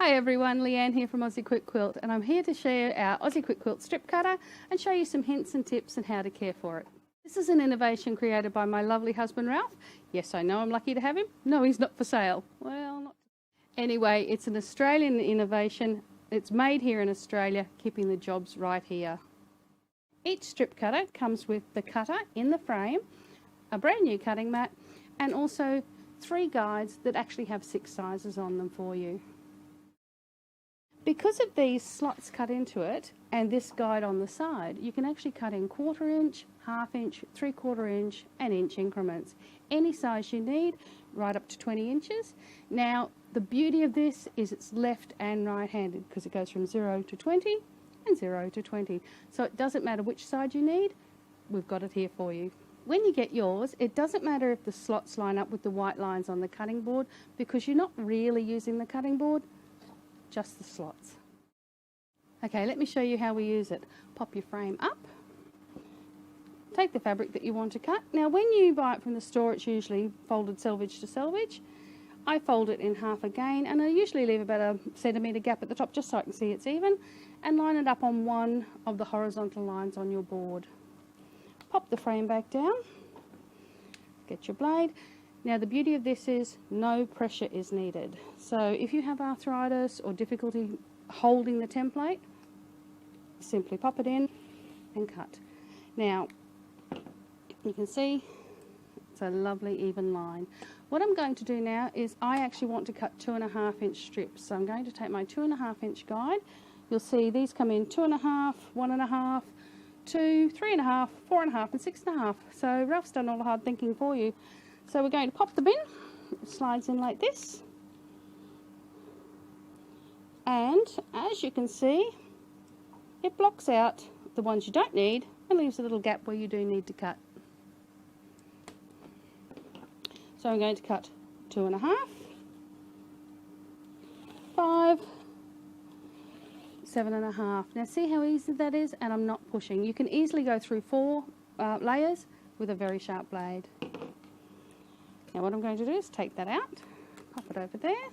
Hi everyone, Leanne here from Aussie Quilt, and I'm here to share our Aussie Quilt strip cutter and show you some hints and tips on how to care for it. This is an innovation created by my lovely husband Ralph. Yes, I know I'm lucky to have him. No, he's not for sale. Well, not. Anyway, it's an Australian innovation. It's made here in Australia, keeping the jobs right here. Each strip cutter comes with the cutter in the frame, a brand new cutting mat, and also 3 guides that actually have 6 sizes on them for you. Because of these slots cut into it and this guide on the side, you can actually cut in 1/4 inch, 1/2 inch, 3/4 inch and inch increments. Any size you need, right up to 20 inches. Now, the beauty of this is it's left and right-handed because it goes from 0 to 20 and 0 to 20. So it doesn't matter which side you need, we've got it here for you. When you get yours, it doesn't matter if the slots line up with the white lines on the cutting board because you're not really using the cutting board, just the slots. Okay, let me show you how we use it. Pop your frame up, take the fabric that you want to cut. Now when you buy it from the store, it's usually folded selvage to selvage. I fold it in half again, and I usually leave about a centimetre gap at the top just so I can see it's even, and line it up on one of the horizontal lines on your board. Pop the frame back down, get your blade. Now the beauty of this is no pressure is needed. So if you have arthritis or difficulty holding the template, simply pop it in and cut. Now you can see it's a lovely even line. What I'm going to do now is I actually want to cut 2.5 inch strips. So I'm going to take my 2.5 inch guide. You'll see these come in 2.5, 1.5, 2, 3.5, 4.5 and 6.5. So Ralph's done all the hard thinking for you. So we're going to pop them in. It slides in like this. And as you can see, it blocks out the ones you don't need and leaves a little gap where you do need to cut. So I'm going to cut 2.5, 5, 7.5. Now see how easy that is, and I'm not pushing. You can easily go through 4 layers with a very sharp blade. Now what I'm going to do is take that out, pop it over there,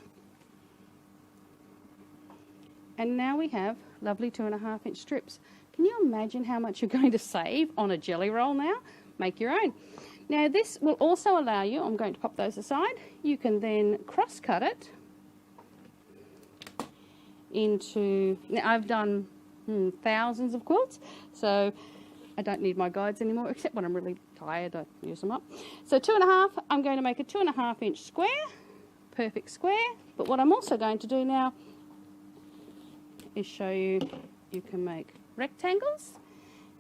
and now we have lovely 2.5 inch strips. Can you imagine how much you're going to save on a jelly roll now? Make your own. Now this will also allow you, I'm going to pop those aside, you can then cross cut it into, now I've done thousands of quilts, so I don't need my guides anymore, except when I'm really tired, I use them up. So 2.5, I'm going to make a 2.5 inch square, perfect square. But what I'm also going to do now is show you, you can make rectangles.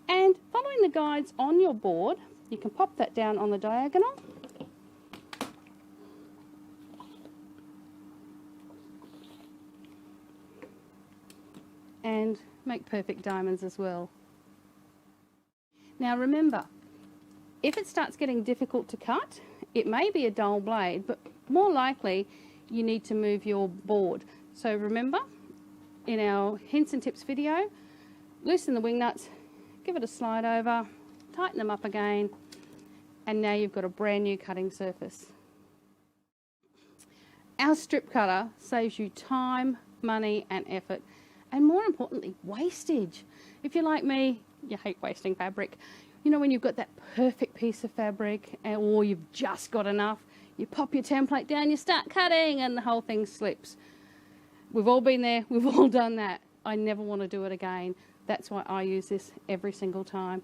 And following the guides on your board, you can pop that down on the diagonal. And make perfect diamonds as well. Now remember, if it starts getting difficult to cut, it may be a dull blade, but more likely you need to move your board. So remember, in our hints and tips video, loosen the wing nuts, give it a slide over, tighten them up again, and now you've got a brand new cutting surface. Our strip cutter saves you time, money and effort, and more importantly, wastage. If you're like me, you hate wasting fabric. You know, when you've got that perfect piece of fabric or you've just got enough, you pop your template down, you start cutting and the whole thing slips. We've all been there, we've all done that. I never want to do it again. That's why I use this every single time.